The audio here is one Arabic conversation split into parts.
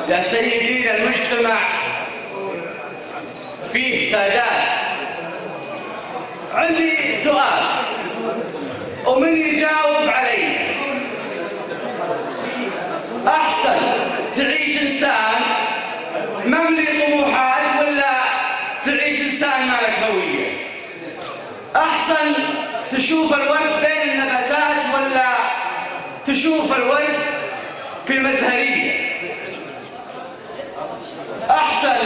يا سيدي المجتمع فيه سادات. عندي سؤال ومن يجاوب علي؟ أحسن تعيش إنسان مملي طموحات ولا تعيش إنسان ما لك هوية؟ أحسن تشوف الورد بين النباتات ولا تشوف الورد في مزهرية؟ أحسن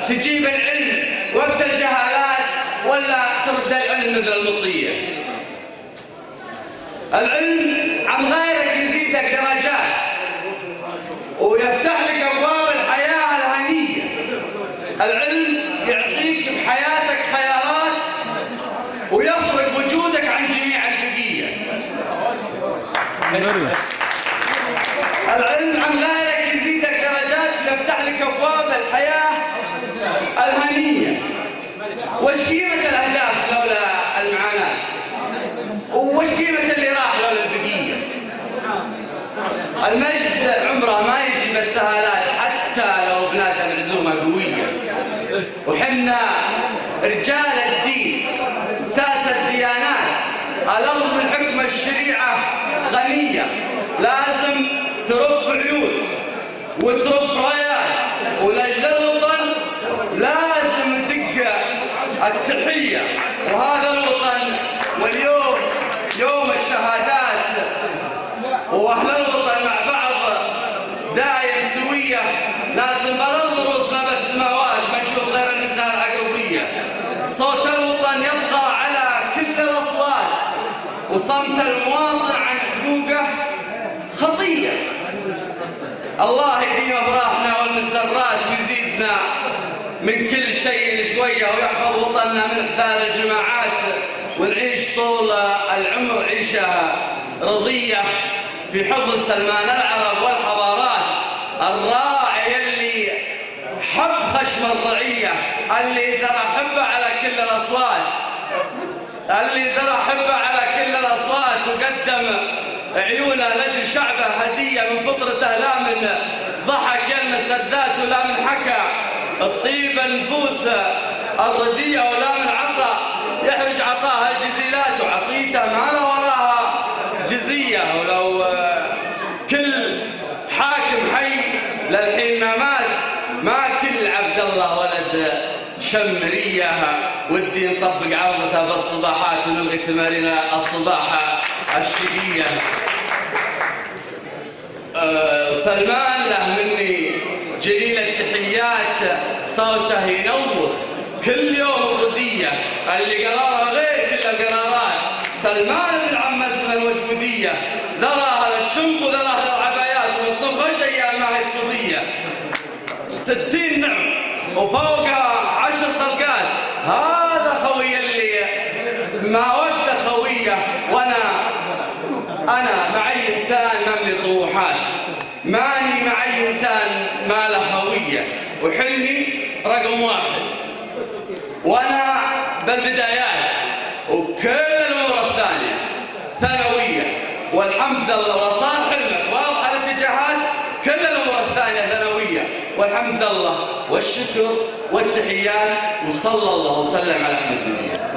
تجيب العلم وقت الجهالات ولا ترد العلم مثل المطية؟ العلم عن غيرك يزيدك درجات ويفتح لك أبواب الحياة الهنية. العلم يعطيك بحياتك خيارات ويفرق وجودك عن جميع البقية. العلم عن غيرك يزيدك درجات يفتح لك أبواب الحياة الهنية. وش قيمة الأهداف لولا المعاناة؟ وش قيمة اللي راح لولا البقية؟ المجد عمره ما يجي بالسهالات حتى لو بنادى بعزومة قوية. وحنا رجال الدين ساس الديانات، الأرض من حكم الشريعة غنية، لازم ترف عيون وترف رايات، ولأجل الوطن لازم ندق التحية. وهذا الوطن واليوم يوم الشهادات، وأهل الوطن مع بعض دايم سوية، لازم بلند رؤوسنا بالسماوات ما نشوف غير المزنة العقربية. صوت الوطن يطغى على كل الأصوات، وصمت المواطن عن حقوقه خطية. الله يديم أفراحنا والمسرات ويزيدنا من كل شيء شوية، ويحفظ وطننا من إحداث الجماعات، ونعيش طول العمر عيشة رضية في حضن سلمان العرب والحضارات. الراعي اللي حب خشم الرعية، اللي زرع حبه على كل الأصوات، اللي زرع حبه على كل الأصوات، وقدم عيونه لجل شعبه هدية من فطرته، لا من ضحك يلمس الذات ولا من حكى الطيب النفوس الردية، ولا من عطى يحرج عطاها الجزيلات، وعطيته ما له وراها جزية. ولو كل حاكم حي للحين ما مات، ما كل عبد الله ولد شمرية. ودي نطبق عرضته بالصباحات ونلغي تمارين الصباح الشقية. سلمان له مني جليل التحيات، صوته ينور كل يوم الردية، اللي قرارها غير كل القرارات. سلمان بن عم الزمن وجودية، ذراها للشنق وذراها للعبايات، والطب غجد أيام ما هي صدية. 60 نعم وفوقها 10 طلقات، هذا خوي اللي ما وقته خوية. أنا معي إنسان مملي طموحات، ماني معي إنسان ما له هوية، وحلمي رقم 1. وأنا بالبدايات، وكل الأمور الثانية ثانوية، والحمد لله. وصار حلمك واضح الاتجاهات، كل الأمور الثانية ثانوية، والحمد لله والشكر والتحيات، وصلى الله وسلم على أحمد الدنيا.